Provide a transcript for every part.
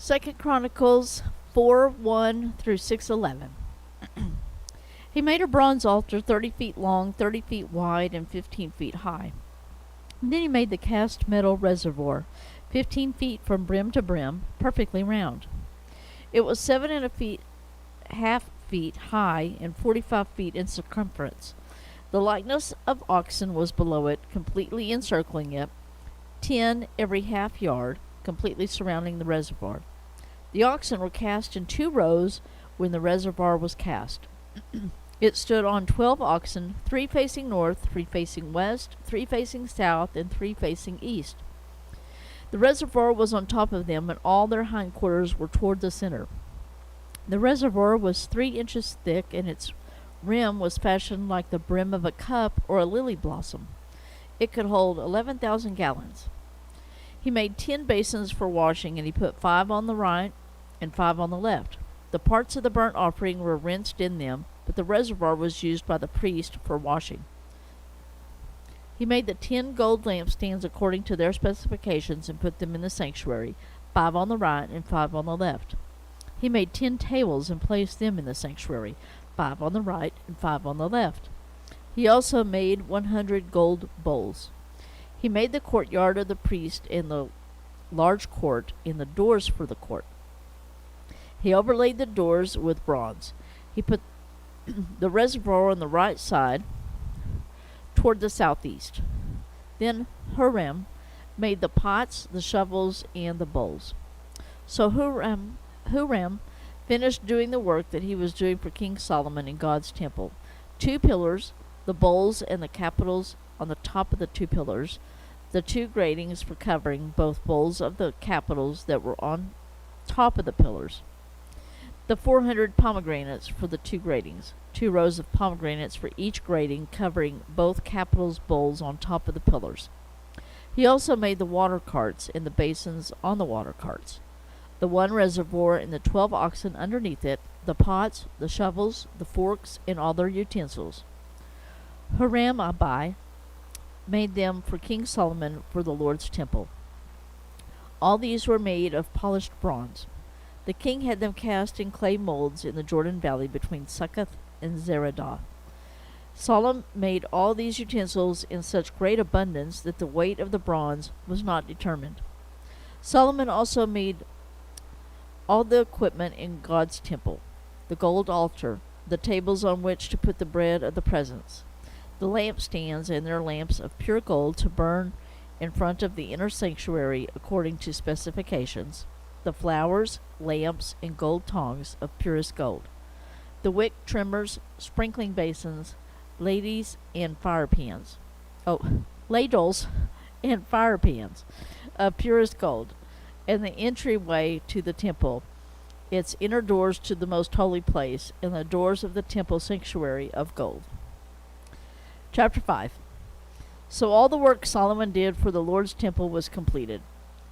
2 Chronicles 4:1 through 6:11. He made a bronze altar 30 feet long, 30 feet wide, and 15 feet high. And then he made the cast metal reservoir, 15 feet from brim to brim, perfectly round. It was 7.5 feet high and 45 feet in circumference. The likeness of oxen was below it, completely encircling it, 10 every half yard, completely surrounding the reservoir. The oxen were cast in 2 rows when the reservoir was cast. It stood on 12 oxen, 3 facing north, 3 facing west, 3 facing south, and 3 facing east. The reservoir was on top of them, and all their hindquarters were toward the center. The reservoir was 3 inches thick, and its rim was fashioned like the brim of a cup or a lily blossom. It could hold 11,000 gallons. He made 10 basins for washing, and he put 5 on the right and 5 on the left. The parts of the burnt offering were rinsed in them, but the reservoir was used by the priest for washing. He made the 10 gold lampstands according to their specifications and put them in the sanctuary, 5 on the right and 5 on the left. He made 10 tables and placed them in the sanctuary, 5 on the right and 5 on the left. He also made 100 gold bowls. He made the courtyard of the priest and the large court and the doors for the court. He overlaid the doors with bronze. He put the reservoir on the right side toward the southeast. Then Huram made the pots, the shovels, and the bowls. So Huram finished doing the work that he was doing for King Solomon in God's temple. 2 pillars, the bowls and the capitals on the top of the 2 pillars, the 2 gratings for covering both bowls of the capitals that were on top of the pillars, the 400 pomegranates for the 2 gratings, 2 rows of pomegranates for each grating covering both capitals bowls on top of the pillars. He also made the water carts and the basins on the water carts, the 1 reservoir and the 12 oxen underneath it, the pots, the shovels, the forks, and all their utensils. Huram-Abi made them for King Solomon for the Lord's temple. All these were made of polished bronze. The king had them cast in clay molds in the Jordan Valley between Succoth and Zeradah. Solomon made all these utensils in such great abundance that the weight of the bronze was not determined. Solomon also made all the equipment in God's temple, the gold altar, the tables on which to put the bread of the presence, the lampstands and their lamps of pure gold to burn in front of the inner sanctuary according to specifications, the flowers, lamps, and gold tongs of purest gold, the wick trimmers, sprinkling basins, ladles and fire pans of purest gold, and the entryway to the temple, its inner doors to the most holy place, and the doors of the temple sanctuary of gold. Chapter 5. So all the work Solomon did for the Lord's temple was completed.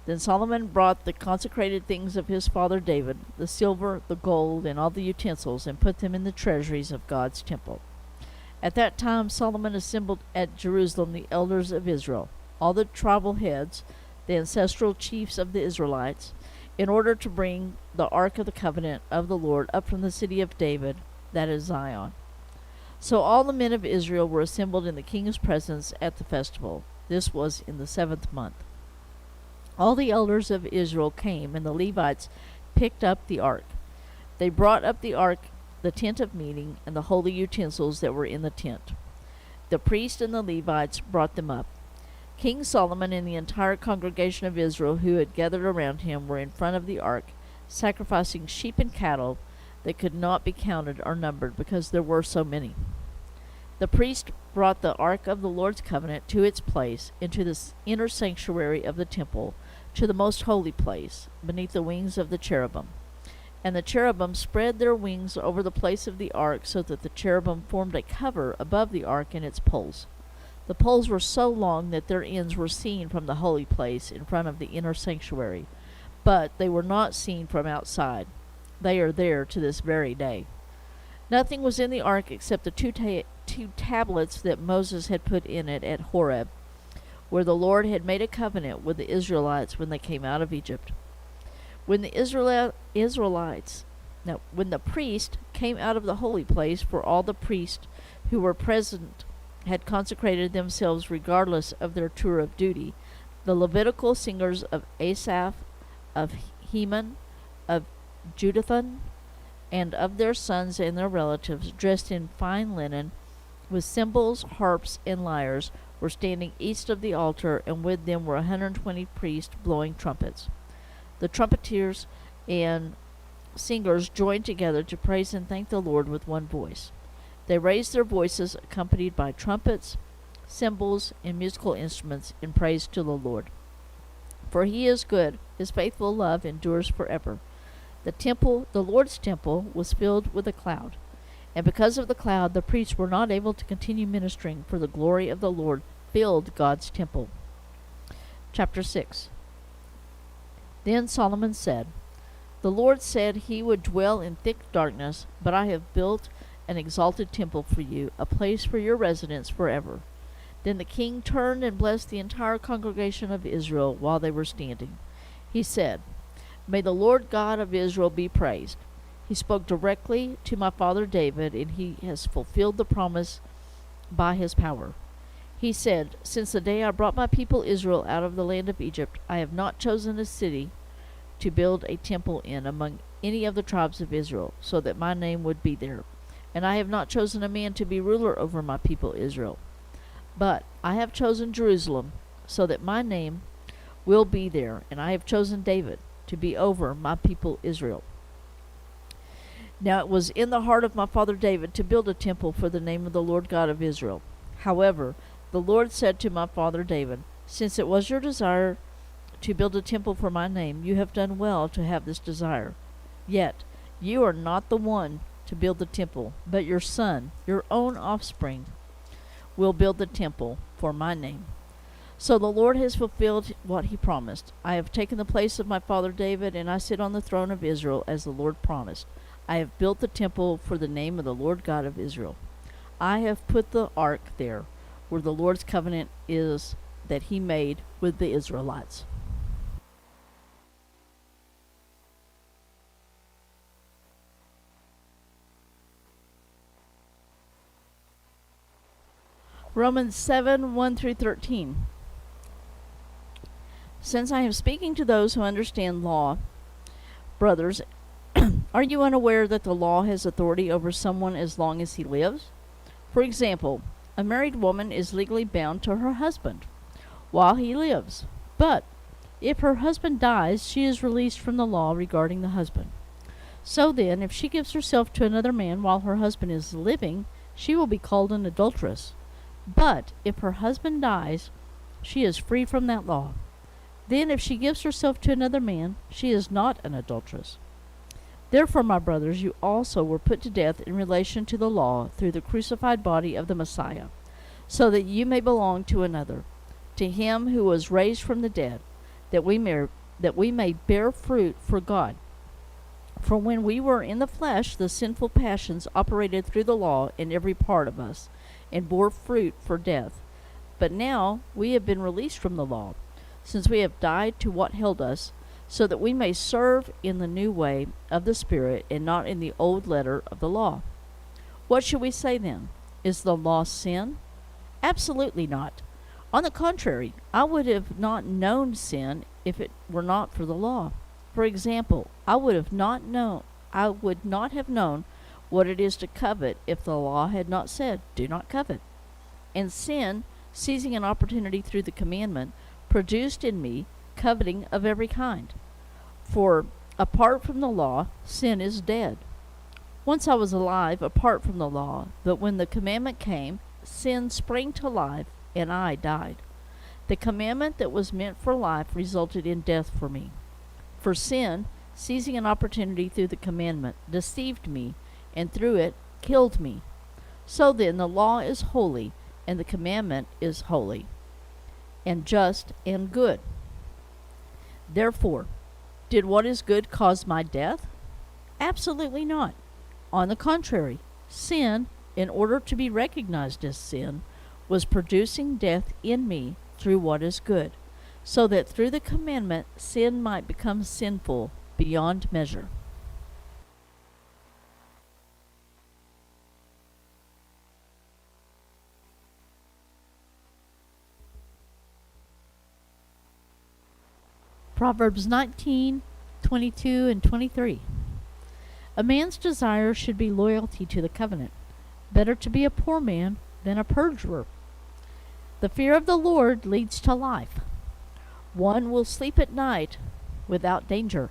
Then Solomon brought the consecrated things of his father David, the silver, the gold, and all the utensils, and put them in the treasuries of God's temple. At that time Solomon assembled at Jerusalem the elders of Israel, all the tribal heads, the ancestral chiefs of the Israelites, in order to bring the ark of the covenant of the Lord up from the city of David, that is Zion. So all the men of Israel were assembled in the king's presence at the festival. This was in the 7th month. All the elders of Israel came, and the Levites picked up the ark. They brought up the ark, the tent of meeting, and the holy utensils that were in the tent. The priests and the Levites brought them up. King Solomon and the entire congregation of Israel who had gathered around him were in front of the ark, sacrificing sheep and cattle that could not be counted or numbered because there were so many. The priest brought the ark of the Lord's covenant to its place into the inner sanctuary of the temple, to the most holy place, beneath the wings of the cherubim. And the cherubim spread their wings over the place of the ark, so that the cherubim formed a cover above the ark and its poles. The poles were so long that their ends were seen from the holy place in front of the inner sanctuary, but they were not seen from outside. They are there to this very day. Nothing was in the ark except the two tablets that Moses had put in it at Horeb, where the Lord had made a covenant with the Israelites when they came out of Egypt. When the when the priest came out of the holy place, for all the priests who were present had consecrated themselves regardless of their tour of duty, the Levitical singers of Asaph, of Heman, of Jeduthun, and of their sons and their relatives, dressed in fine linen, with cymbals, harps, and lyres, were standing east of the altar, and with them were 120 priests blowing trumpets. The trumpeters and singers joined together to praise and thank the Lord with one voice. They raised their voices, accompanied by trumpets, cymbals, and musical instruments, in praise to the Lord. For he is good, his faithful love endures forever. The Lord's temple, was filled with a cloud, and because of the cloud the priests were not able to continue ministering, for the glory of the Lord filled God's temple. Chapter 6. Then Solomon said, The Lord said he would dwell in thick darkness, but I have built an exalted temple for you, a place for your residence forever. Then the king turned and blessed the entire congregation of Israel while they were standing. He said, May the Lord God of Israel be praised. He spoke directly to my father David, and he has fulfilled the promise by his power. He said, Since the day I brought my people Israel out of the land of Egypt, I have not chosen a city to build a temple in among any of the tribes of Israel, so that my name would be there. And I have not chosen a man to be ruler over my people Israel. But I have chosen Jerusalem, so that my name will be there, and I have chosen David to be over my people Israel. Now it was in the heart of my father David to build a temple for the name of the Lord God of Israel. However, the Lord said to my father David, Since it was your desire to build a temple for my name, you have done well to have this desire. Yet you are not the one to build the temple, but your son, your own offspring, will build the temple for my name. So the Lord has fulfilled what he promised. I have taken the place of my father David, and I sit on the throne of Israel as the Lord promised. I have built the temple for the name of the Lord God of Israel. I have put the ark there, where the Lord's covenant is that he made with the Israelites. Romans 7, 1 through 13. Since I am speaking to those who understand law, brothers, are you unaware that the law has authority over someone as long as he lives? For example, a married woman is legally bound to her husband while he lives. But if her husband dies, she is released from the law regarding the husband. So then, if she gives herself to another man while her husband is living, she will be called an adulteress. But if her husband dies, she is free from that law. Then if she gives herself to another man, she is not an adulteress. Therefore, my brothers, you also were put to death in relation to the law through the crucified body of the Messiah, so that you may belong to another, to him who was raised from the dead, that we may bear fruit for God. For when we were in the flesh, the sinful passions operated through the law in every part of us, and bore fruit for death. But now we have been released from the law, since we have died to what held us, so that we may serve in the new way of the Spirit, and not in the old letter of the law. What should we say then? Is the law sin? Absolutely not. On the contrary, I would have not known sin if it were not for the law. For example, I would not have known what it is to covet if the law had not said, "Do not covet." And sin, seizing an opportunity through the commandment, produced in me coveting of every kind. For apart from the law, sin is dead. Once I was alive apart from the law, but when the commandment came, sin sprang to life, and I died. The commandment that was meant for life resulted in death for me. For sin, seizing an opportunity through the commandment, deceived me, and through it killed me. So then the law is holy, and the commandment is holy, and just and good. Therefore, did what is good cause my death? Absolutely not. On the contrary, sin, in order to be recognized as sin, was producing death in me through what is good, so that through the commandment sin might become sinful beyond measure. Proverbs 19:22 and 23. A man's desire should be loyalty to the covenant. Better to be a poor man than a perjurer. The fear of the Lord leads to life. One will sleep at night without danger.